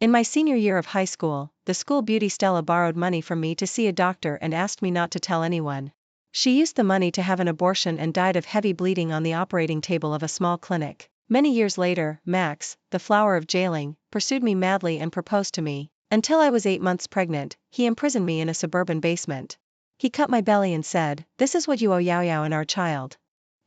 In my senior year of high school, the school beauty Stella borrowed money from me to see a doctor and asked me not to tell anyone. She used the money to have an abortion and died of heavy bleeding on the operating table of a small clinic. Many years later, Max, the flower of jailing, pursued me madly and proposed to me. Until I was 8 months pregnant, he imprisoned me in a suburban basement. He cut my belly and said, "This is what you owe Yao Yao and our child."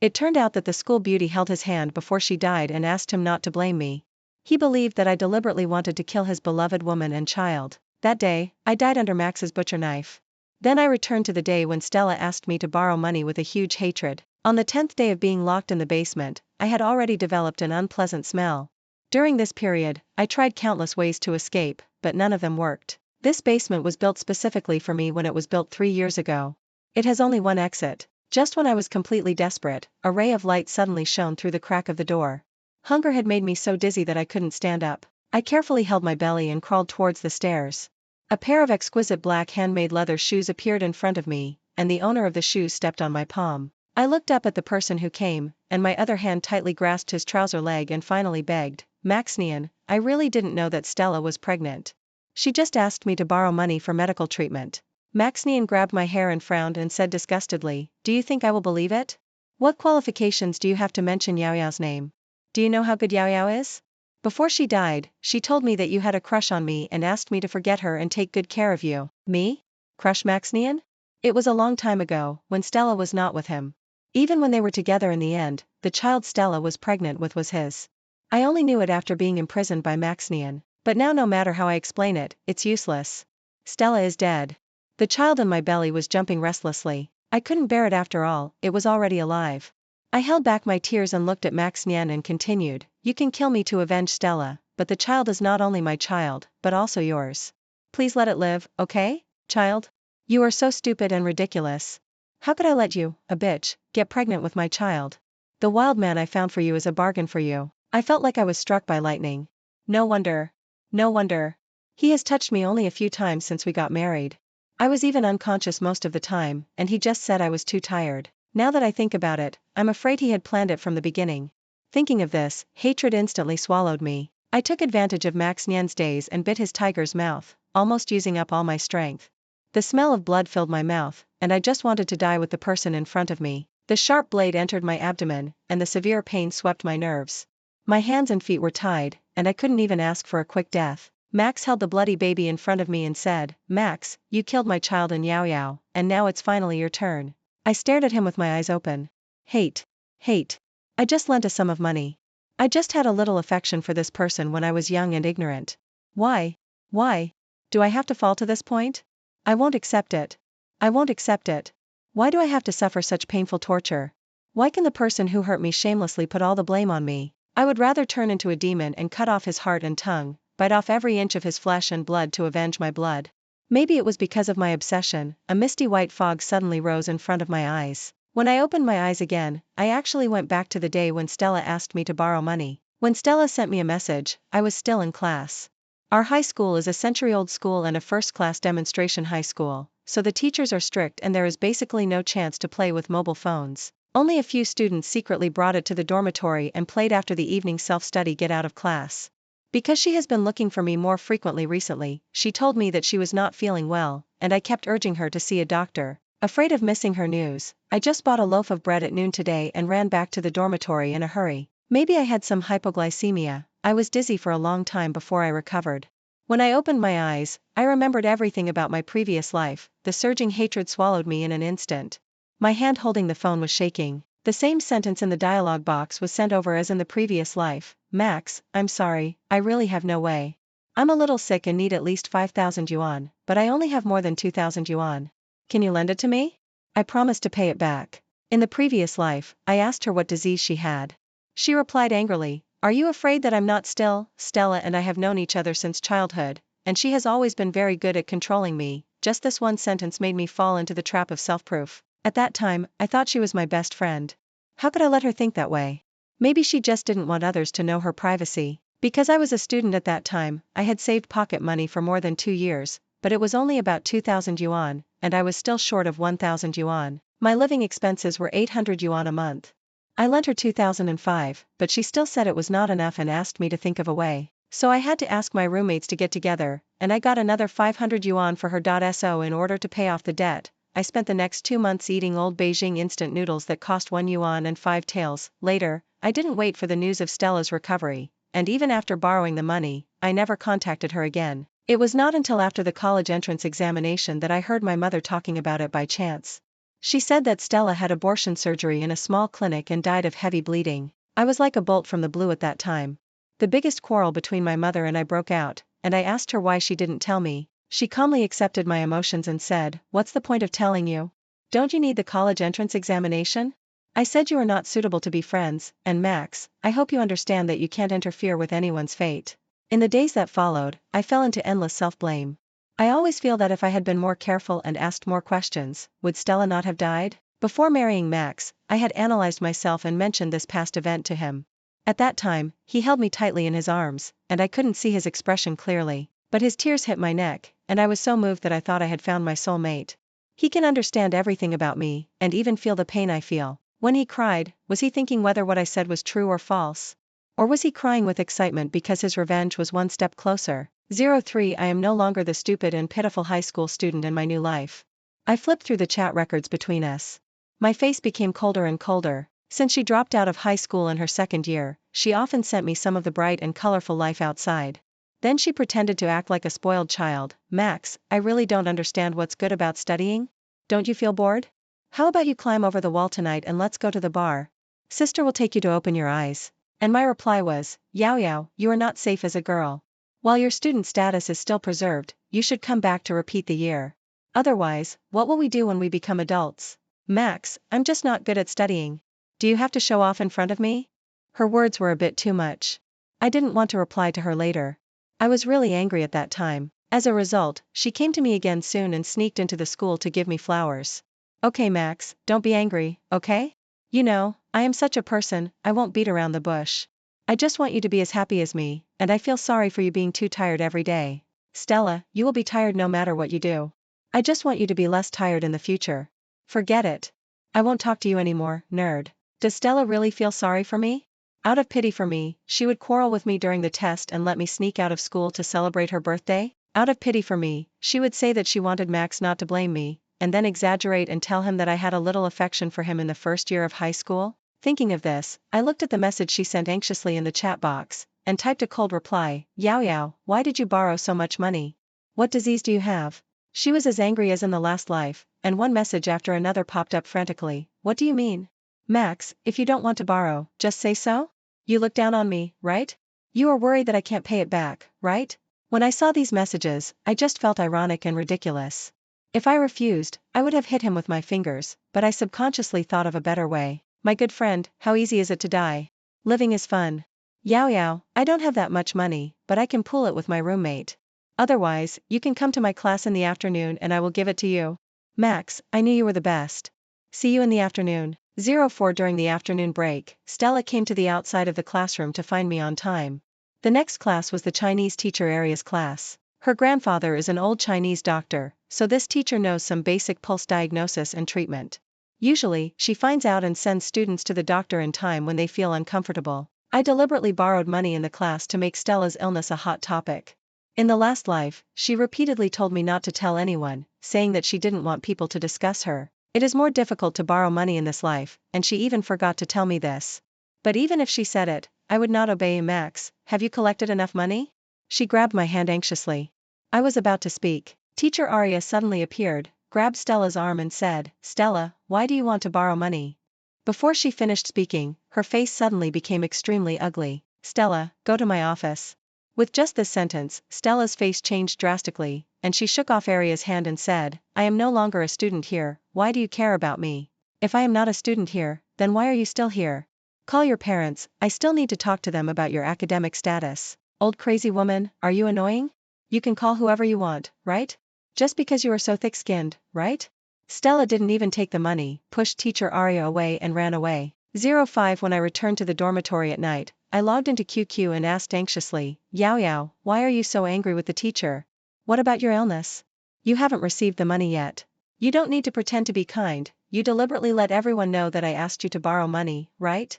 It turned out that the school beauty held his hand before she died and asked him not to blame me. He believed that I deliberately wanted to kill his beloved woman and child. That day, I died under Max's butcher knife. Then I returned to the day when Stella asked me to borrow money with a huge hatred. On the 10th day of being locked in the basement, I had already developed an unpleasant smell. During this period, I tried countless ways to escape, but none of them worked. This basement was built specifically for me when it was built 3 years ago. It has only one exit. Just when I was completely desperate, a ray of light suddenly shone through the crack of the door. Hunger had made me so dizzy that I couldn't stand up. I carefully held my belly and crawled towards the stairs. A pair of exquisite black handmade leather shoes appeared in front of me, and the owner of the shoes stepped on my palm. I looked up at the person who came, and my other hand tightly grasped his trouser leg and finally begged, "Maxnian, I really didn't know that Stella was pregnant. She just asked me to borrow money for medical treatment." Maxnian grabbed my hair and frowned and said disgustedly, "Do you think I will believe it? What qualifications do you have to mention Yao Yao's name? Do you know how good Yao Yao is? Before she died, she told me that you had a crush on me and asked me to forget her and take good care of you." Me? Crush Maxnian? It was a long time ago, when Stella was not with him. Even when they were together in the end, the child Stella was pregnant with was his. I only knew it after being imprisoned by Maxnian, but now no matter how I explain it, it's useless. Stella is dead. The child in my belly was jumping restlessly. I couldn't bear it after all, it was already alive. I held back my tears and looked at Maxnian and continued, "You can kill me to avenge Stella, but the child is not only my child, but also yours. Please let it live, okay, child? You are so stupid and ridiculous. How could I let you, a bitch, get pregnant with my child? The wild man I found for you is a bargain for you." I felt like I was struck by lightning. No wonder. No wonder. He has touched me only a few times since we got married. I was even unconscious most of the time, and he just said I was too tired. Now that I think about it, I'm afraid he had planned it from the beginning. Thinking of this, hatred instantly swallowed me. I took advantage of Max Nian's daze and bit his tiger's mouth, almost using up all my strength. The smell of blood filled my mouth, and I just wanted to die with the person in front of me. The sharp blade entered my abdomen, and the severe pain swept my nerves. My hands and feet were tied, and I couldn't even ask for a quick death. Max held the bloody baby in front of me and said, "Max, you killed my child in Yao Yao, and now it's finally your turn." I stared at him with my eyes open. Hate. Hate. I just lent a sum of money. I just had a little affection for this person when I was young and ignorant. Why? Why? Do I have to fall to this point? I won't accept it. I won't accept it. Why do I have to suffer such painful torture? Why can the person who hurt me shamelessly put all the blame on me? I would rather turn into a demon and cut off his heart and tongue, bite off every inch of his flesh and blood to avenge my blood. Maybe it was because of my obsession, a misty white fog suddenly rose in front of my eyes. When I opened my eyes again, I actually went back to the day when Stella asked me to borrow money. When Stella sent me a message, I was still in class. Our high school is a century-old school and a first-class demonstration high school, so the teachers are strict and there is basically no chance to play with mobile phones. Only a few students secretly brought it to the dormitory and played after the evening self-study get out of class. Because she has been looking for me more frequently recently, she told me that she was not feeling well, and I kept urging her to see a doctor. Afraid of missing her news, I just bought a loaf of bread at noon today and ran back to the dormitory in a hurry. Maybe I had some hypoglycemia. I was dizzy for a long time before I recovered. When I opened my eyes, I remembered everything about my previous life. The surging hatred swallowed me in an instant. My hand holding the phone was shaking. The same sentence in the dialogue box was sent over as in the previous life. "Max, I'm sorry, I really have no way. I'm a little sick and need at least 5,000 yuan, but I only have more than 2,000 yuan. Can you lend it to me? I promise to pay it back." In the previous life, I asked her what disease she had. She replied angrily, "Are you afraid that I'm not still? Stella and I have known each other since childhood, and she has always been very good at controlling me." Just this one sentence made me fall into the trap of self-proof. At that time, I thought she was my best friend. How could I let her think that way? Maybe she just didn't want others to know her privacy. Because I was a student at that time, I had saved pocket money for more than 2 years, but it was only about 2,000 yuan, and I was still short of 1,000 yuan. My living expenses were 800 yuan a month. I lent her 2005, but she still said it was not enough and asked me to think of a way. So I had to ask my roommates to get together, and I got another 500 yuan for her. So in order to pay off the debt, I spent the next 2 months eating old Beijing instant noodles that cost 1 yuan and 5 taels. Later, I didn't wait for the news of Stella's recovery, and even after borrowing the money, I never contacted her again. It was not until after the college entrance examination that I heard my mother talking about it by chance. She said that Stella had abortion surgery in a small clinic and died of heavy bleeding. I was like a bolt from the blue at that time. The biggest quarrel between my mother and I broke out, and I asked her why she didn't tell me. She calmly accepted my emotions and said, "What's the point of telling you? Don't you need the college entrance examination? I said you are not suitable to be friends, and Max, I hope you understand that you can't interfere with anyone's fate." In the days that followed, I fell into endless self-blame. I always feel that if I had been more careful and asked more questions, would Stella not have died? Before marrying Max, I had analyzed myself and mentioned this past event to him. At that time, he held me tightly in his arms, and I couldn't see his expression clearly, but his tears hit my neck, and I was so moved that I thought I had found my soulmate. He can understand everything about me, and even feel the pain I feel. When he cried, was he thinking whether what I said was true or false? Or was he crying with excitement because his revenge was one step closer? 03 I am no longer the stupid and pitiful high school student in my new life. I flipped through the chat records between us. My face became colder and colder. Since she dropped out of high school in her second year, she often sent me some of the bright and colorful life outside. Then she pretended to act like a spoiled child. "Max, I really don't understand what's good about studying. Don't you feel bored? How about you climb over the wall tonight and let's go to the bar? Sister will take you to open your eyes." And my reply was, "Yao Yao, you are not safe as a girl. While your student status is still preserved, you should come back to repeat the year. Otherwise, what will we do when we become adults? Max, I'm just not good at studying. Do you have to show off in front of me?" Her words were a bit too much. I didn't want to reply to her later. I was really angry at that time. As a result, she came to me again soon and sneaked into the school to give me flowers. "Okay Max, don't be angry, okay? You know, I am such a person, I won't beat around the bush. I just want you to be as happy as me, and I feel sorry for you being too tired every day. Stella, you will be tired no matter what you do. I just want you to be less tired in the future. Forget it. I won't talk to you anymore, nerd." Does Stella really feel sorry for me? Out of pity for me, she would quarrel with me during the test and let me sneak out of school to celebrate her birthday? Out of pity for me, she would say that she wanted Max not to blame me, and then exaggerate and tell him that I had a little affection for him in the first year of high school? Thinking of this, I looked at the message she sent anxiously in the chat box, and typed a cold reply, "Yao Yao, why did you borrow so much money? What disease do you have?" She was as angry as in the last life, and one message after another popped up frantically. "What do you mean? Max, if you don't want to borrow, just say so? You look down on me, right? You are worried that I can't pay it back, right?" When I saw these messages, I just felt ironic and ridiculous. If I refused, I would have hit him with my fingers, but I subconsciously thought of a better way. "My good friend, how easy is it to die? Living is fun. Yao Yao, I don't have that much money, but I can pool it with my roommate. Otherwise, you can come to my class in the afternoon and I will give it to you. Max, I knew you were the best. See you in the afternoon." 04 During the afternoon break, Stella came to the outside of the classroom to find me on time. The next class was the Chinese teacher Aria's class. Her grandfather is an old Chinese doctor, so this teacher knows some basic pulse diagnosis and treatment. Usually, she finds out and sends students to the doctor in time when they feel uncomfortable. I deliberately borrowed money in the class to make Stella's illness a hot topic. In the last life, she repeatedly told me not to tell anyone, saying that she didn't want people to discuss her. It is more difficult to borrow money in this life, and she even forgot to tell me this. But even if she said it, I would not obey. "Max, have you collected enough money?" She grabbed my hand anxiously. I was about to speak. Teacher Aria suddenly appeared, grabbed Stella's arm and said, "Stella, why do you want to borrow money?" Before she finished speaking, her face suddenly became extremely ugly. "Stella, go to my office." With just this sentence, Stella's face changed drastically, and she shook off Aria's hand and said, "I am no longer a student here, why do you care about me? If I am not a student here, then why are you still here? Call your parents, I still need to talk to them about your academic status." Old crazy woman, are you annoying? You can call whoever you want, right? Just because you are so thick-skinned, right? Stella didn't even take the money, pushed teacher Aria away and ran away. 05 When I returned to the dormitory at night, I logged into QQ and asked anxiously, "Yao Yao, why are you so angry with the teacher? What about your illness? You haven't received the money yet. You don't need to pretend to be kind, you deliberately let everyone know that I asked you to borrow money, right?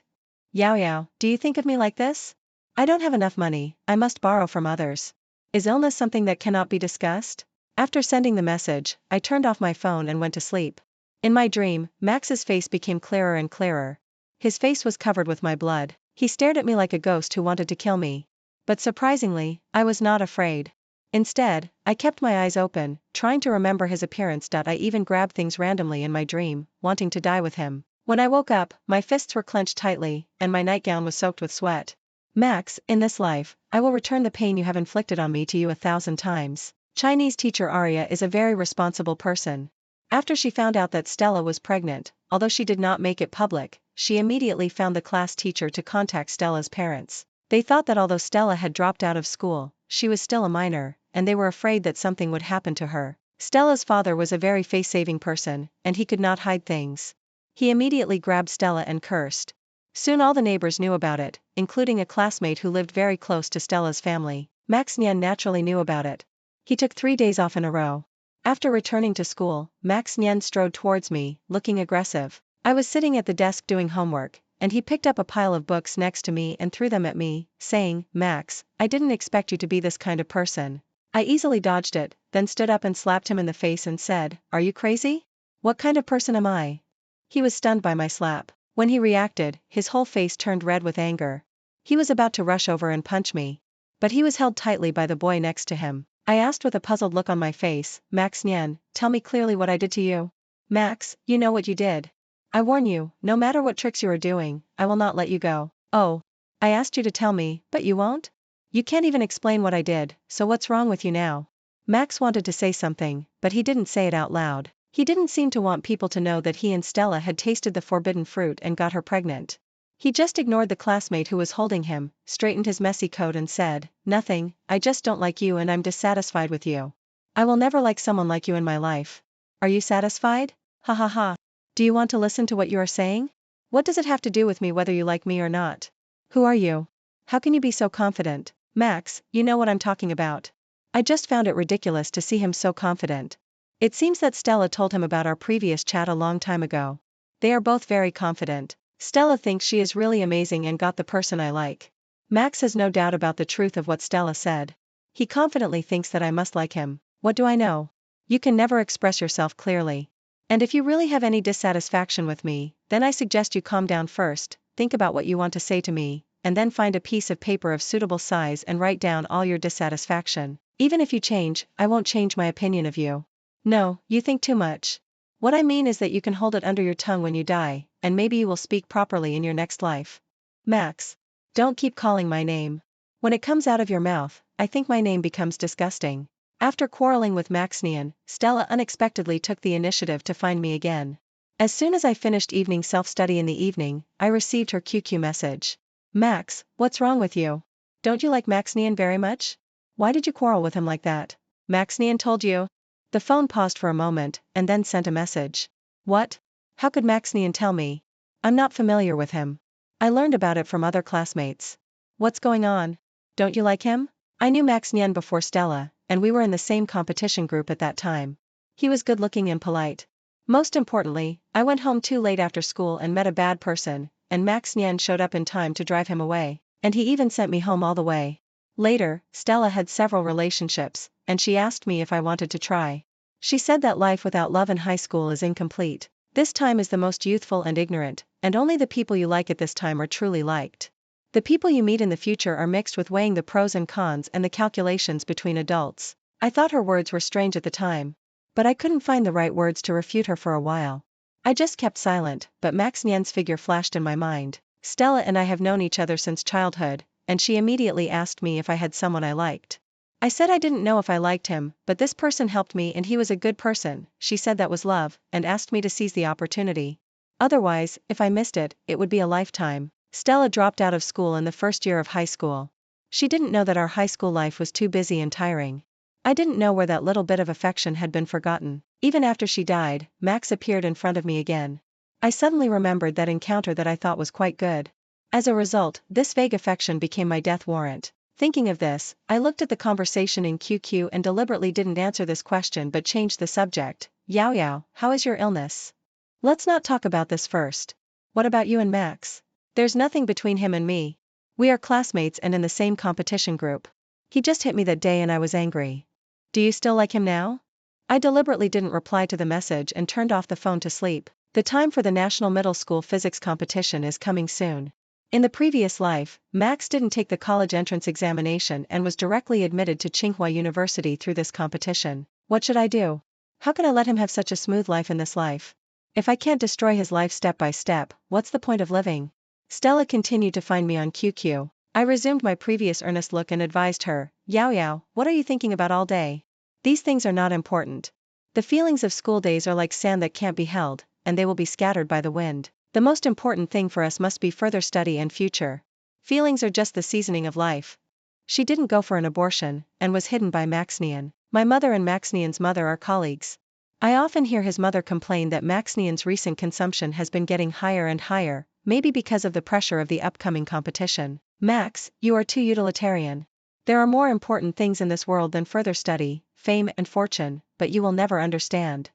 Yao Yao, do you think of me like this? I don't have enough money, I must borrow from others. Is illness something that cannot be discussed? After sending the message, I turned off my phone and went to sleep. In my dream, Max's face became clearer and clearer. His face was covered with my blood. He stared at me like a ghost who wanted to kill me. But surprisingly, I was not afraid. Instead, I kept my eyes open, trying to remember his appearance. I even grabbed things randomly in my dream, wanting to die with him. When I woke up, my fists were clenched tightly, and my nightgown was soaked with sweat. Max, in this life, I will return the pain you have inflicted on me to you 1,000 times. Chinese teacher Arya is a very responsible person. After she found out that Stella was pregnant, although she did not make it public, she immediately found the class teacher to contact Stella's parents. They thought that although Stella had dropped out of school, she was still a minor, and they were afraid that something would happen to her. Stella's father was a very face-saving person, and he could not hide things. He immediately grabbed Stella and cursed. Soon all the neighbors knew about it, including a classmate who lived very close to Stella's family. Max Nian naturally knew about it. He took 3 days off in a row. After returning to school, Max Nian strode towards me, looking aggressive. I was sitting at the desk doing homework, and he picked up a pile of books next to me and threw them at me, saying, "Max, I didn't expect you to be this kind of person." I easily dodged it, then stood up and slapped him in the face and said, "Are you crazy? What kind of person am I?" He was stunned by my slap. When he reacted, his whole face turned red with anger. He was about to rush over and punch me. But he was held tightly by the boy next to him. I asked with a puzzled look on my face, "Max Nian, tell me clearly what I did to you." "Max, you know what you did. I warn you, no matter what tricks you are doing, I will not let you go." "Oh. I asked you to tell me, but you won't? You can't even explain what I did, so what's wrong with you now?" Max wanted to say something, but he didn't say it out loud. He didn't seem to want people to know that he and Stella had tasted the forbidden fruit and got her pregnant. He just ignored the classmate who was holding him, straightened his messy coat and said, "Nothing, I just don't like you and I'm dissatisfied with you. I will never like someone like you in my life. Are you satisfied? Ha ha ha. Do you want to listen to what you are saying? What does it have to do with me whether you like me or not? Who are you? How can you be so confident? Max, you know what I'm talking about." I just found it ridiculous to see him so confident. It seems that Stella told him about our previous chat a long time ago. They are both very confident. Stella thinks she is really amazing and got the person I like. Max has no doubt about the truth of what Stella said. He confidently thinks that I must like him. What do I know? You can never express yourself clearly. And if you really have any dissatisfaction with me, then I suggest you calm down first, think about what you want to say to me, and then find a piece of paper of suitable size and write down all your dissatisfaction. Even if you change, I won't change my opinion of you. No, you think too much. What I mean is that you can hold it under your tongue when you die, and maybe you will speak properly in your next life. Max. Don't keep calling my name. When it comes out of your mouth, I think my name becomes disgusting. After quarreling with Max Nian, Stella unexpectedly took the initiative to find me again. As soon as I finished evening self-study in the evening, I received her QQ message. "Max, what's wrong with you? Don't you like Max Nian very much? Why did you quarrel with him like that? Max Nian told you?" The phone paused for a moment, and then sent a message. "What? How could Max Nian tell me? I'm not familiar with him. I learned about it from other classmates. What's going on? Don't you like him?" I knew Max Nian before Stella, and we were in the same competition group at that time. He was good-looking and polite. Most importantly, I went home too late after school and met a bad person, and Max Nian showed up in time to drive him away, and he even sent me home all the way. Later, Stella had several relationships, and she asked me if I wanted to try. She said that life without love in high school is incomplete. This time is the most youthful and ignorant, and only the people you like at this time are truly liked. The people you meet in the future are mixed with weighing the pros and cons and the calculations between adults. I thought her words were strange at the time. But I couldn't find the right words to refute her for a while. I just kept silent, but Max Nian's figure flashed in my mind. Stella and I have known each other since childhood, and she immediately asked me if I had someone I liked. I said I didn't know if I liked him, but this person helped me and he was a good person. She said that was love, and asked me to seize the opportunity. Otherwise, if I missed it, it would be a lifetime. Stella dropped out of school in the first year of high school. She didn't know that our high school life was too busy and tiring. I didn't know where that little bit of affection had been forgotten. Even after she died, Max appeared in front of me again. I suddenly remembered that encounter that I thought was quite good. As a result, this vague affection became my death warrant. Thinking of this, I looked at the conversation in QQ and deliberately didn't answer this question but changed the subject. "Yao Yao, how is your illness? Let's not talk about this first. What about you and Max? There's nothing between him and me." We are classmates and in the same competition group. He just hit me that day and I was angry. Do you still like him now? I deliberately didn't reply to the message and turned off the phone to sleep. The time for the National Middle School Physics competition is coming soon. In the previous life, Max didn't take the college entrance examination and was directly admitted to Tsinghua University through this competition. What should I do? How can I let him have such a smooth life in this life? If I can't destroy his life step by step, what's the point of living? Stella continued to find me on QQ. I resumed my previous earnest look and advised her, Yao Yao, what are you thinking about all day? These things are not important. The feelings of school days are like sand that can't be held, and they will be scattered by the wind. The most important thing for us must be further study and future. Feelings are just the seasoning of life. She didn't go for an abortion, and was hidden by Maxnian. My mother and Maxnian's mother are colleagues. I often hear his mother complain that Maxnian's recent consumption has been getting higher and higher, maybe because of the pressure of the upcoming competition. Max, you are too utilitarian. There are more important things in this world than further study, fame and fortune, but you will never understand.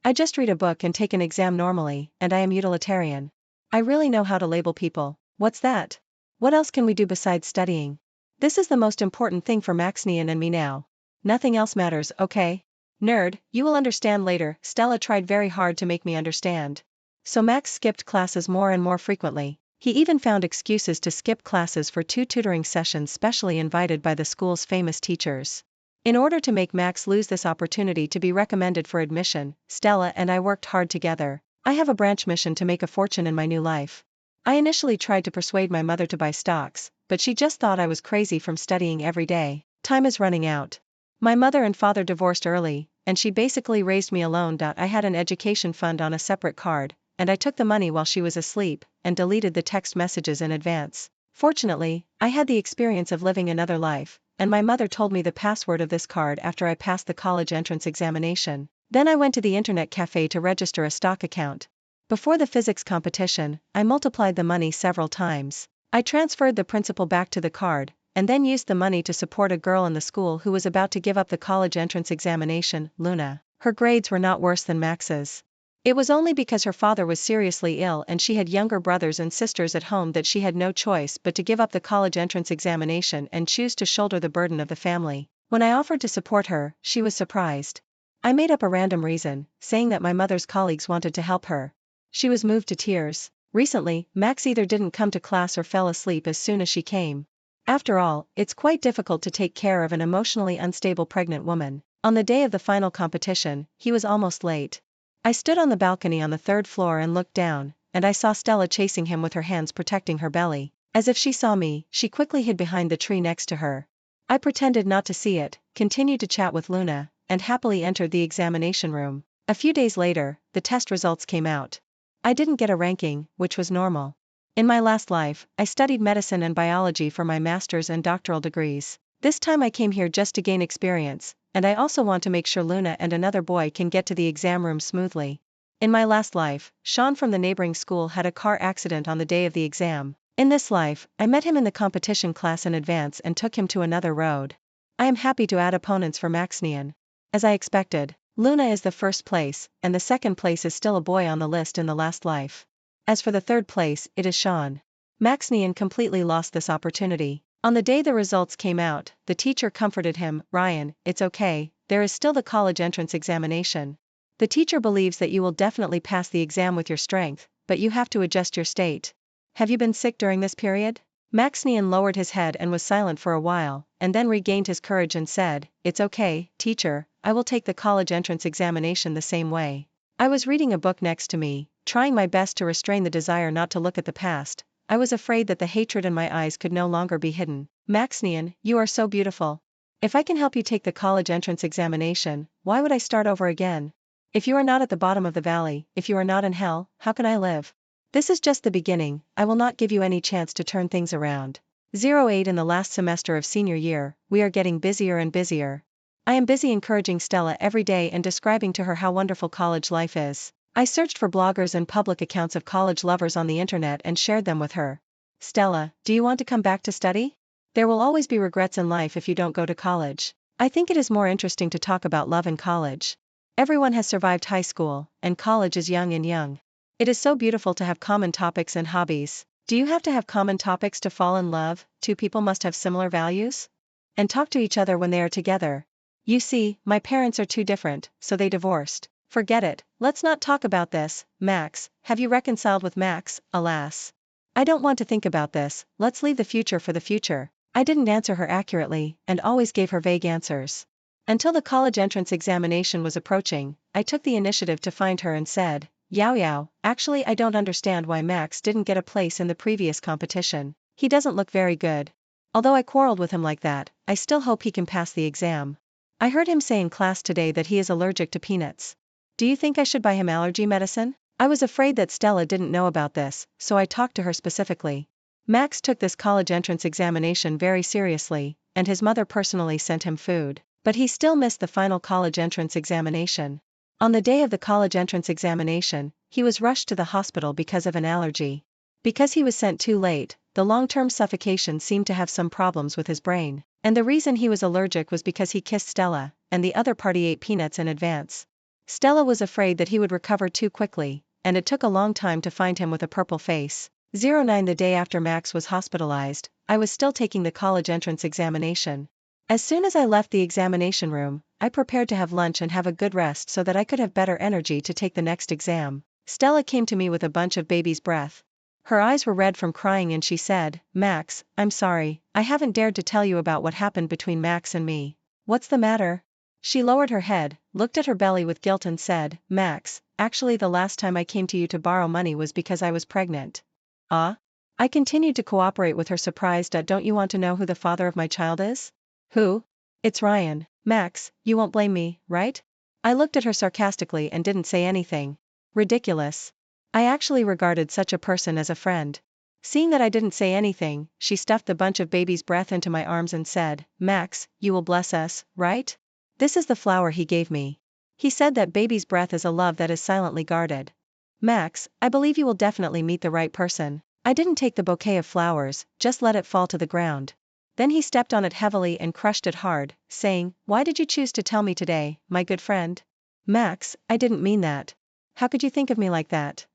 I just read a book and take an exam normally, and I am utilitarian. I really know how to label people. What's that? What else can we do besides studying? This is the most important thing for Maxnian and me now. Nothing else matters, okay? Nerd, you will understand later. Stella tried very hard to make me understand. So Max skipped classes more and more frequently. He even found excuses to skip classes for 2 tutoring sessions specially invited by the school's famous teachers. In order to make Max lose this opportunity to be recommended for admission, Stella and I worked hard together. I have a branch mission to make a fortune in my new life. I initially tried to persuade my mother to buy stocks, but she just thought I was crazy from studying every day. Time is running out. My mother and father divorced early, and she basically raised me alone. I had an education fund on a separate card, and I took the money while she was asleep, and deleted the text messages in advance. Fortunately, I had the experience of living another life, and my mother told me the password of this card after I passed the college entrance examination. Then I went to the internet cafe to register a stock account. Before the physics competition, I multiplied the money several times. I transferred the principal back to the card, and then used the money to support a girl in the school who was about to give up the college entrance examination, Luna. Her grades were not worse than Max's. It was only because her father was seriously ill and she had younger brothers and sisters at home that she had no choice but to give up the college entrance examination and choose to shoulder the burden of the family. When I offered to support her, she was surprised. I made up a random reason, saying that my mother's colleagues wanted to help her. She was moved to tears. Recently, Max either didn't come to class or fell asleep as soon as she came. After all, it's quite difficult to take care of an emotionally unstable pregnant woman. On the day of the final competition, he was almost late. I stood on the balcony on the 3rd floor and looked down, and I saw Stella chasing him with her hands protecting her belly. As if she saw me, she quickly hid behind the tree next to her. I pretended not to see it, continued to chat with Luna, and happily entered the examination room. A few days later, the test results came out. I didn't get a ranking, which was normal. In my last life, I studied medicine and biology for my master's and doctoral degrees. This time I came here just to gain experience, and I also want to make sure Luna and another boy can get to the exam room smoothly. In my last life, Sean from the neighboring school had a car accident on the day of the exam. In this life, I met him in the competition class in advance and took him to another road. I am happy to add opponents for Maxnian. As I expected, Luna is the first place, and the second place is still a boy on the list in the last life. As for the third place, it is Sean. Maxnian completely lost this opportunity. On the day the results came out, the teacher comforted him, Ryan, it's okay, there is still the college entrance examination. The teacher believes that you will definitely pass the exam with your strength, but you have to adjust your state. Have you been sick during this period? Maxnian lowered his head and was silent for a while, and then regained his courage and said, it's okay, teacher, I will take the college entrance examination the same way. I was reading a book next to me, trying my best to restrain the desire not to look at the past. I was afraid that the hatred in my eyes could no longer be hidden. Maxnian, you are so beautiful. If I can help you take the college entrance examination, why would I start over again? If you are not at the bottom of the valley, if you are not in hell, how can I live? This is just the beginning, I will not give you any chance to turn things around. 08 In the last semester of senior year, we are getting busier and busier. I am busy encouraging Stella every day and describing to her how wonderful college life is. I searched for bloggers and public accounts of college lovers on the internet and shared them with her. Stella, do you want to come back to study? There will always be regrets in life if you don't go to college. I think it is more interesting to talk about love in college. Everyone has survived high school, and college is young and young. It is so beautiful to have common topics and hobbies. Do you have to have common topics to fall in love? Two people must have similar values? And talk to each other when they are together. You see, my parents are too different, so they divorced. Forget it, let's not talk about this. Max, have you reconciled with Max? Alas. I don't want to think about this, let's leave the future for the future. I didn't answer her accurately, and always gave her vague answers. Until the college entrance examination was approaching, I took the initiative to find her and said, Yao Yao, actually I don't understand why Max didn't get a place in the previous competition. He doesn't look very good. Although I quarreled with him like that, I still hope he can pass the exam. I heard him say in class today that he is allergic to peanuts. Do you think I should buy him allergy medicine? I was afraid that Stella didn't know about this, so I talked to her specifically. Max took this college entrance examination very seriously, and his mother personally sent him food, but he still missed the final college entrance examination. On the day of the college entrance examination, he was rushed to the hospital because of an allergy. Because he was sent too late, the long-term suffocation seemed to have some problems with his brain, and the reason he was allergic was because he kissed Stella, and the other party ate peanuts in advance. Stella was afraid that he would recover too quickly, and it took a long time to find him with a purple face. 09 The day after Max was hospitalized, I was still taking the college entrance examination. As soon as I left the examination room, I prepared to have lunch and have a good rest so that I could have better energy to take the next exam. Stella came to me with a bunch of baby's breath. Her eyes were red from crying and she said, Max, I'm sorry, I haven't dared to tell you about what happened between Max and me. What's the matter? She lowered her head, looked at her belly with guilt and said, Max, actually the last time I came to you to borrow money was because I was pregnant. Ah? I continued to cooperate with her surprised. Don't you want to know who the father of my child is? Who? It's Ryan. Max, you won't blame me, right? I looked at her sarcastically and didn't say anything. Ridiculous. I actually regarded such a person as a friend. Seeing that I didn't say anything, she stuffed the bunch of baby's breath into my arms and said, Max, you will bless us, right? This is the flower he gave me. He said that baby's breath is a love that is silently guarded. Max, I believe you will definitely meet the right person. I didn't take the bouquet of flowers, just let it fall to the ground. Then he stepped on it heavily and crushed it hard, saying, Why did you choose to tell me today, my good friend? Max, I didn't mean that. How could you think of me like that?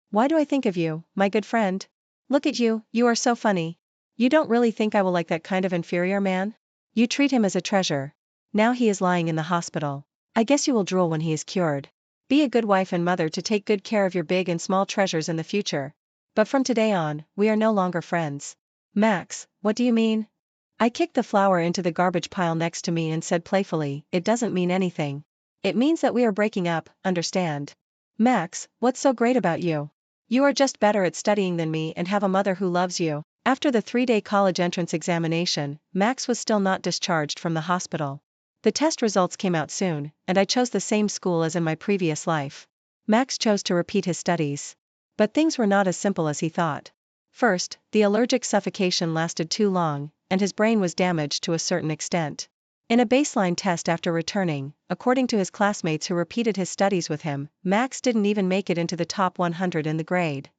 Why do I think of you, my good friend? Look at you, you are so funny. You don't really think I will like that kind of inferior man? You treat him as a treasure. Now he is lying in the hospital. I guess you will drool when he is cured. Be a good wife and mother to take good care of your big and small treasures in the future. But from today on, we are no longer friends. Max, what do you mean? I kicked the flower into the garbage pile next to me and said playfully, It doesn't mean anything. It means that we are breaking up, understand? Max, what's so great about you? You are just better at studying than me and have a mother who loves you. After the 3-day college entrance examination, Max was still not discharged from the hospital. The test results came out soon, and I chose the same school as in my previous life. Max chose to repeat his studies. But things were not as simple as he thought. First, the allergic suffocation lasted too long, and his brain was damaged to a certain extent. In a baseline test after returning, according to his classmates who repeated his studies with him, Max didn't even make it into the top 100 in the grade.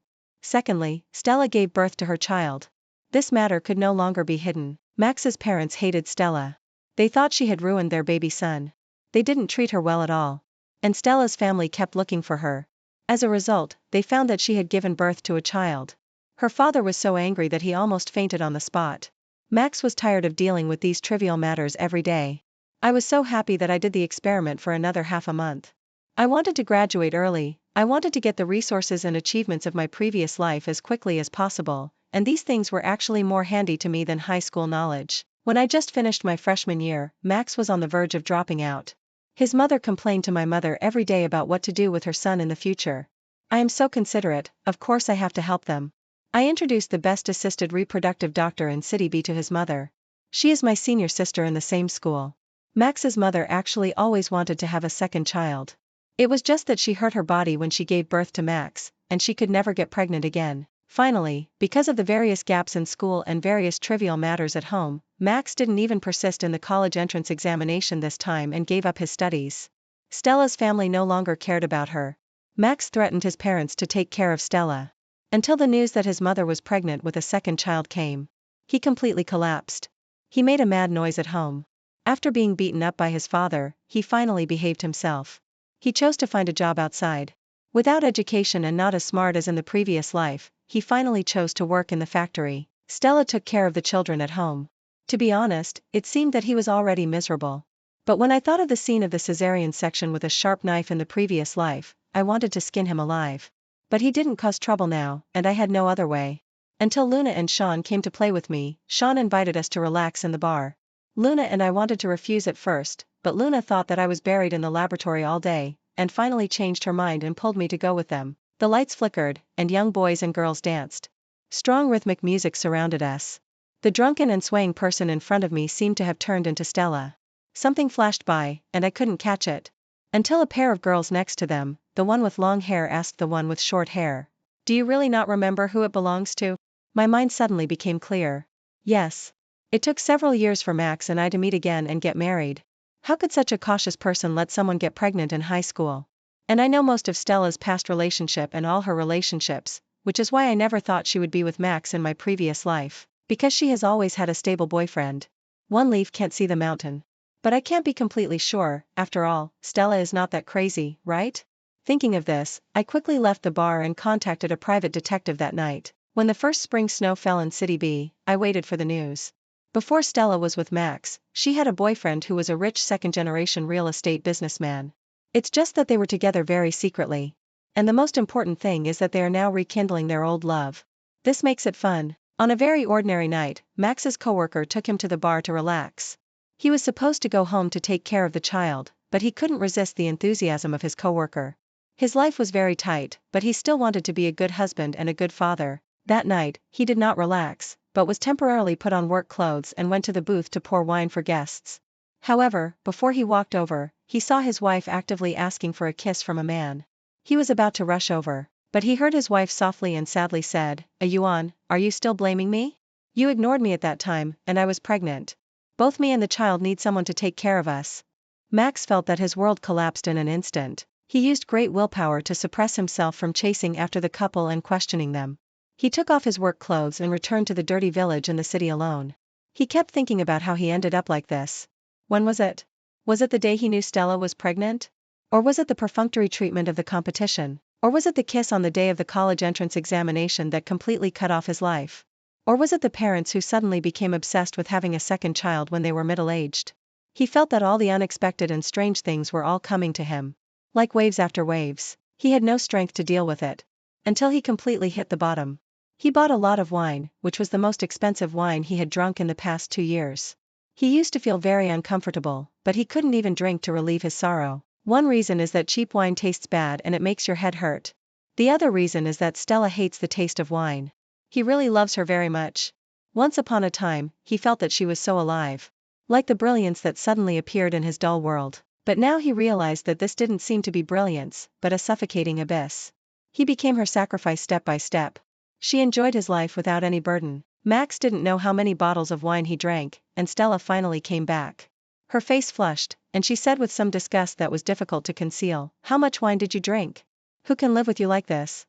Secondly, Stella gave birth to her child. This matter could no longer be hidden. Max's parents hated Stella. They thought she had ruined their baby son. They didn't treat her well at all. And Stella's family kept looking for her. As a result, they found that she had given birth to a child. Her father was so angry that he almost fainted on the spot. Max was tired of dealing with these trivial matters every day. I was so happy that I did the experiment for another half a month. I wanted to graduate early, I wanted to get the resources and achievements of my previous life as quickly as possible, and these things were actually more handy to me than high school knowledge. When I just finished my freshman year, Max was on the verge of dropping out. His mother complained to my mother every day about what to do with her son in the future. I am so considerate, of course I have to help them. I introduced the best assisted reproductive doctor in City B to his mother. She is my senior sister in the same school. Max's mother actually always wanted to have a second child. It was just that she hurt her body when she gave birth to Max, and she could never get pregnant again. Finally, because of the various gaps in school and various trivial matters at home, Max didn't even persist in the college entrance examination this time and gave up his studies. Stella's family no longer cared about her. Max threatened his parents to take care of Stella. Until the news that his mother was pregnant with a second child came. He completely collapsed. He made a mad noise at home. After being beaten up by his father, he finally behaved himself. He chose to find a job outside. Without education and not as smart as in the previous life, he finally chose to work in the factory. Stella took care of the children at home. To be honest, it seemed that he was already miserable. But when I thought of the scene of the cesarean section with a sharp knife in the previous life, I wanted to skin him alive. But he didn't cause trouble now, and I had no other way. Until Luna and Sean came to play with me. Sean invited us to relax in the bar. Luna and I wanted to refuse at first, but Luna thought that I was buried in the laboratory all day, and finally changed her mind and pulled me to go with them. The lights flickered, and young boys and girls danced. Strong rhythmic music surrounded us. The drunken and swaying person in front of me seemed to have turned into Stella. Something flashed by, and I couldn't catch it. Until a pair of girls next to them, the one with long hair asked the one with short hair, "Do you really not remember who it belongs to?" My mind suddenly became clear. Yes. It took several years for Max and I to meet again and get married. How could such a cautious person let someone get pregnant in high school? And I know most of Stella's past relationship and all her relationships, which is why I never thought she would be with Max in my previous life, because she has always had a stable boyfriend. One leaf can't see the mountain. But I can't be completely sure, after all, Stella is not that crazy, right? Thinking of this, I quickly left the bar and contacted a private detective that night. When the first spring snow fell in City B, I waited for the news. Before Stella was with Max, she had a boyfriend who was a rich second-generation real estate businessman. It's just that they were together very secretly. And the most important thing is that they are now rekindling their old love. This makes it fun. On a very ordinary night, Max's coworker took him to the bar to relax. He was supposed to go home to take care of the child, but he couldn't resist the enthusiasm of his coworker. His life was very tight, but he still wanted to be a good husband and a good father. That night, he did not relax, but was temporarily put on work clothes and went to the booth to pour wine for guests. However, before he walked over, he saw his wife actively asking for a kiss from a man. He was about to rush over, but he heard his wife softly and sadly said, "Yuan, are you still blaming me? You ignored me at that time, and I was pregnant. Both me and the child need someone to take care of us." Max felt that his world collapsed in an instant. He used great willpower to suppress himself from chasing after the couple and questioning them. He took off his work clothes and returned to the dirty village in the city alone. He kept thinking about how he ended up like this. When was it? Was it the day he knew Stella was pregnant? Or was it the perfunctory treatment of the competition? Or was it the kiss on the day of the college entrance examination that completely cut off his life? Or was it the parents who suddenly became obsessed with having a second child when they were middle-aged? He felt that all the unexpected and strange things were all coming to him. Like waves after waves. He had no strength to deal with it. Until he completely hit the bottom. He bought a lot of wine, which was the most expensive wine he had drunk in the past 2 years. He used to feel very uncomfortable, but he couldn't even drink to relieve his sorrow. One reason is that cheap wine tastes bad and it makes your head hurt. The other reason is that Stella hates the taste of wine. He really loves her very much. Once upon a time, he felt that she was so alive. Like the brilliance that suddenly appeared in his dull world. But now he realized that this didn't seem to be brilliance, but a suffocating abyss. He became her sacrifice step by step. She enjoyed his life without any burden. Max didn't know how many bottles of wine he drank, and Stella finally came back. Her face flushed, and she said with some disgust that was difficult to conceal, "How much wine did you drink? Who can live with you like this?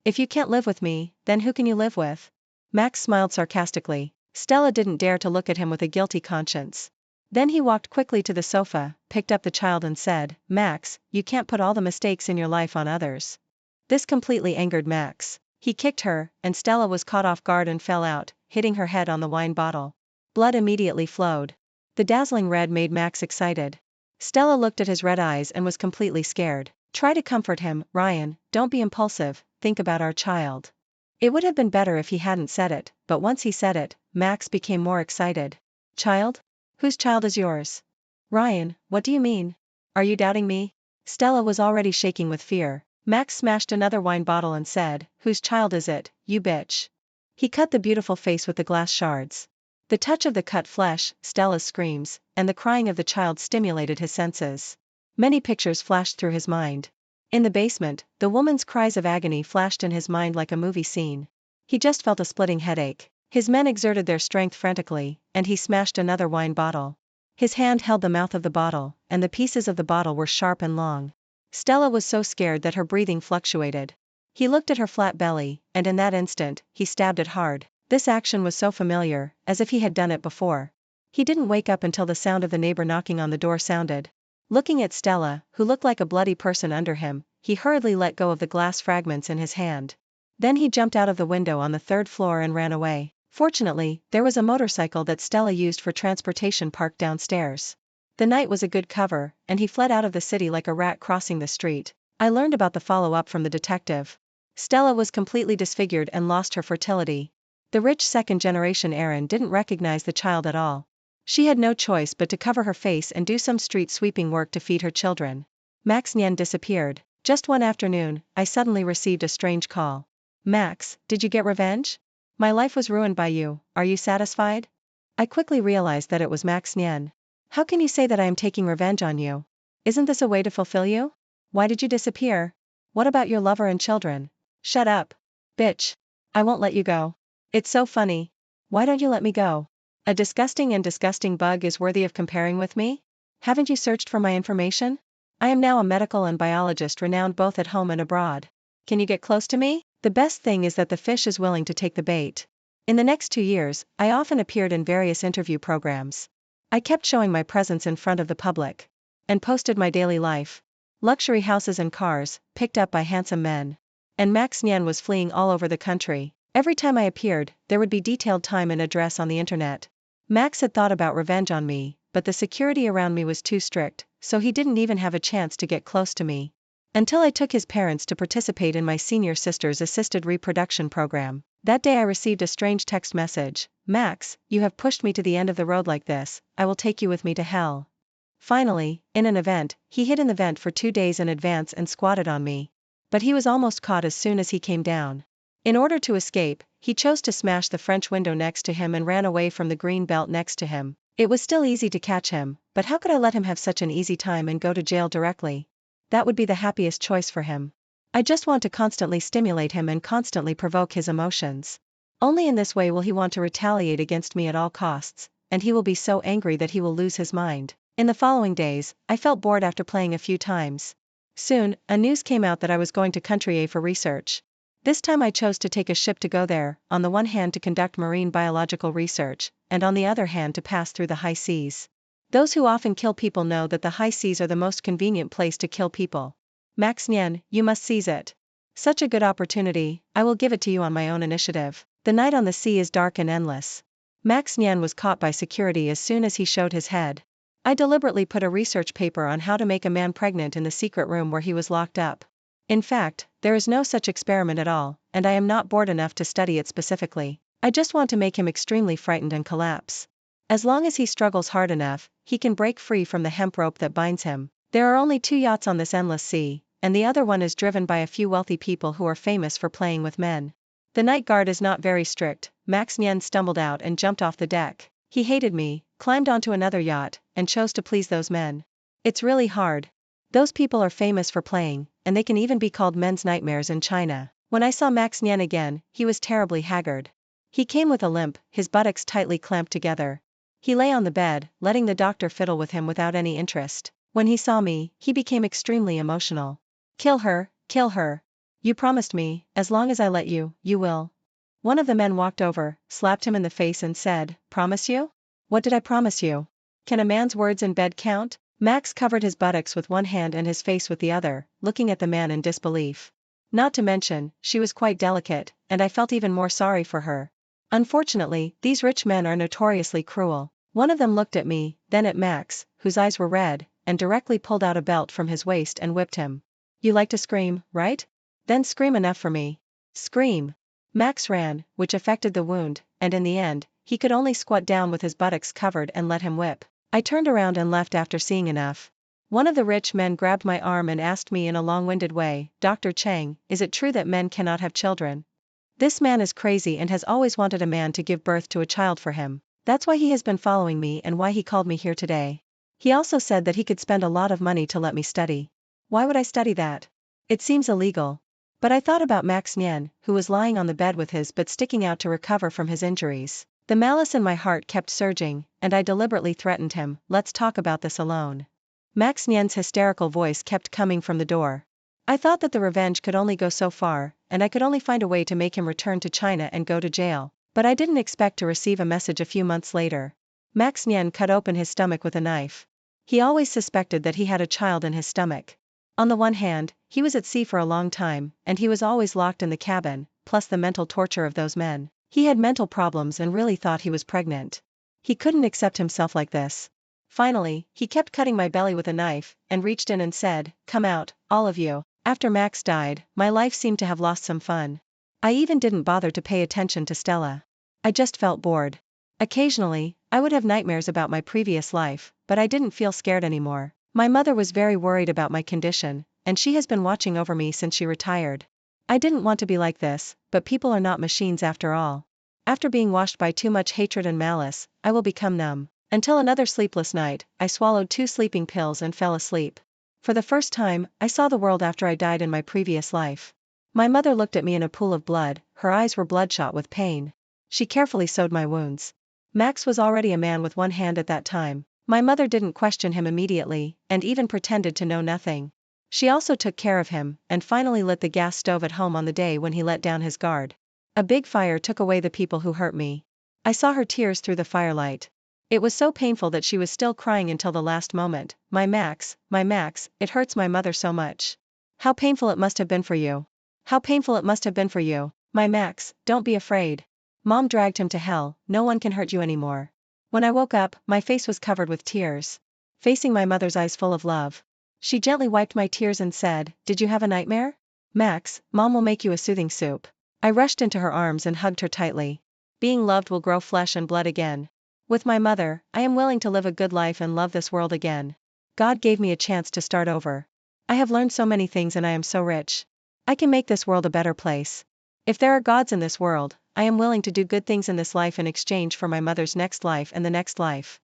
If you can't live with me, then who can you live with?" Max smiled sarcastically. Stella didn't dare to look at him with a guilty conscience. Then he walked quickly to the sofa, picked up the child and said, "Max, you can't put all the mistakes in your life on others." This completely angered Max. He kicked her, and Stella was caught off guard and fell out, hitting her head on the wine bottle. Blood immediately flowed. The dazzling red made Max excited. Stella looked at his red eyes and was completely scared. "Try to comfort him, Ryan, don't be impulsive, think about our child." It would have been better if he hadn't said it, but once he said it, Max became more excited. "Child? Whose child is yours? Ryan, what do you mean? Are you doubting me?" Stella was already shaking with fear. Max smashed another wine bottle and said, "Whose child is it, you bitch?" He cut the beautiful face with the glass shards. The touch of the cut flesh, Stella's screams, and the crying of the child stimulated his senses. Many pictures flashed through his mind. In the basement, the woman's cries of agony flashed in his mind like a movie scene. He just felt a splitting headache. His men exerted their strength frantically, and he smashed another wine bottle. His hand held the mouth of the bottle, and the pieces of the bottle were sharp and long. Stella was so scared that her breathing fluctuated. He looked at her flat belly, and in that instant, he stabbed it hard. This action was so familiar, as if he had done it before. He didn't wake up until the sound of the neighbor knocking on the door sounded. Looking at Stella, who looked like a bloody person under him, he hurriedly let go of the glass fragments in his hand. Then he jumped out of the window on the third floor and ran away. Fortunately, there was a motorcycle that Stella used for transportation parked downstairs. The night was a good cover, and he fled out of the city like a rat crossing the street. I learned about the follow-up from the detective. Stella was completely disfigured and lost her fertility. The rich second-generation Erin didn't recognize the child at all. She had no choice but to cover her face and do some street sweeping work to feed her children. Max Nyen disappeared. Just one afternoon, I suddenly received a strange call. Max, did you get revenge? My life was ruined by you, are you satisfied? I quickly realized that it was Max Nyen. How can you say that I am taking revenge on you? Isn't this a way to fulfill you? Why did you disappear? What about your lover and children? Shut up. Bitch. I won't let you go. It's so funny. Why don't you let me go? A disgusting bug is worthy of comparing with me? Haven't you searched for my information? I am now a medical and biologist renowned both at home and abroad. Can you get close to me? The best thing is that the fish is willing to take the bait. In the next 2 years, I often appeared in various interview programs. I kept showing my presence in front of the public. And posted my daily life. Luxury houses and cars, picked up by handsome men. And Max Nyen was fleeing all over the country. Every time I appeared, there would be detailed time and address on the internet. Max had thought about revenge on me, but the security around me was too strict, so he didn't even have a chance to get close to me. Until I took his parents to participate in my senior sister's assisted reproduction program. That day I received a strange text message. Max, you have pushed me to the end of the road like this, I will take you with me to hell. Finally, in an event, he hid in the vent for 2 days in advance and squatted on me. But he was almost caught as soon as he came down. In order to escape, he chose to smash the French window next to him and ran away from the green belt next to him. It was still easy to catch him, but how could I let him have such an easy time and go to jail directly? That would be the happiest choice for him. I just want to constantly stimulate him and constantly provoke his emotions. Only in this way will he want to retaliate against me at all costs, and he will be so angry that he will lose his mind. In the following days, I felt bored after playing a few times. Soon, a news came out that I was going to Country A for research. This time I chose to take a ship to go there, on the one hand to conduct marine biological research, and on the other hand to pass through the high seas. Those who often kill people know that the high seas are the most convenient place to kill people. Max Nyen, you must seize it. Such a good opportunity, I will give it to you on my own initiative. The night on the sea is dark and endless. Max Nyen was caught by security as soon as he showed his head. I deliberately put a research paper on how to make a man pregnant in the secret room where he was locked up. In fact, there is no such experiment at all, and I am not bored enough to study it specifically. I just want to make him extremely frightened and collapse. As long as he struggles hard enough, he can break free from the hemp rope that binds him. There are only 2 yachts on this endless sea, and the other one is driven by a few wealthy people who are famous for playing with men. The night guard is not very strict. Max Nyen stumbled out and jumped off the deck. He hated me, climbed onto another yacht, and chose to please those men. It's really hard. Those people are famous for playing, and they can even be called men's nightmares in China. When I saw Max Nyen again, he was terribly haggard. He came with a limp, his buttocks tightly clamped together. He lay on the bed, letting the doctor fiddle with him without any interest. When he saw me, he became extremely emotional. Kill her, kill her. You promised me, as long as I let you, you will. One of the men walked over, slapped him in the face and said, promise you? What did I promise you? Can a man's words in bed count? Max covered his buttocks with one hand and his face with the other, looking at the man in disbelief. Not to mention, she was quite delicate, and I felt even more sorry for her. Unfortunately, these rich men are notoriously cruel. One of them looked at me, then at Max, whose eyes were red, and directly pulled out a belt from his waist and whipped him. You like to scream, right? Then scream enough for me. Scream. Max ran, which affected the wound, and in the end, he could only squat down with his buttocks covered and let him whip. I turned around and left after seeing enough. One of the rich men grabbed my arm and asked me in a long-winded way, Dr. Chang, is it true that men cannot have children? This man is crazy and has always wanted a man to give birth to a child for him. That's why he has been following me and why he called me here today. He also said that he could spend a lot of money to let me study. Why would I study that? It seems illegal. But I thought about Max Nyen, who was lying on the bed with his butt sticking out to recover from his injuries. The malice in my heart kept surging, and I deliberately threatened him, let's talk about this alone. Max Nyen's hysterical voice kept coming from the door. I thought that the revenge could only go so far, and I could only find a way to make him return to China and go to jail. But I didn't expect to receive a message a few months later. Max Nyen cut open his stomach with a knife. He always suspected that he had a child in his stomach. On the one hand, he was at sea for a long time, and he was always locked in the cabin, plus the mental torture of those men. He had mental problems and really thought he was pregnant. He couldn't accept himself like this. Finally, he kept cutting my belly with a knife, and reached in and said, "Come out, all of you." After Max died, my life seemed to have lost some fun. I even didn't bother to pay attention to Stella. I just felt bored. Occasionally, I would have nightmares about my previous life, but I didn't feel scared anymore. My mother was very worried about my condition, and she has been watching over me since she retired. I didn't want to be like this, but people are not machines after all. After being washed by too much hatred and malice, I will become numb. Until another sleepless night, I swallowed 2 sleeping pills and fell asleep. For the first time, I saw the world after I died in my previous life. My mother looked at me in a pool of blood, her eyes were bloodshot with pain. She carefully sewed my wounds. Max was already a man with one hand at that time. My mother didn't question him immediately, and even pretended to know nothing. She also took care of him, and finally lit the gas stove at home on the day when he let down his guard. A big fire took away the people who hurt me. I saw her tears through the firelight. It was so painful that she was still crying until the last moment. My Max, it hurts my mother so much. How painful it must have been for you. How painful it must have been for you. My Max, don't be afraid. Mom dragged him to hell, no one can hurt you anymore. When I woke up, my face was covered with tears. Facing my mother's eyes full of love. She gently wiped my tears and said, "Did you have a nightmare? Max, Mom will make you a soothing soup." I rushed into her arms and hugged her tightly. Being loved will grow flesh and blood again. With my mother, I am willing to live a good life and love this world again. God gave me a chance to start over. I have learned so many things and I am so rich. I can make this world a better place. If there are gods in this world, I am willing to do good things in this life in exchange for my mother's next life and the next life.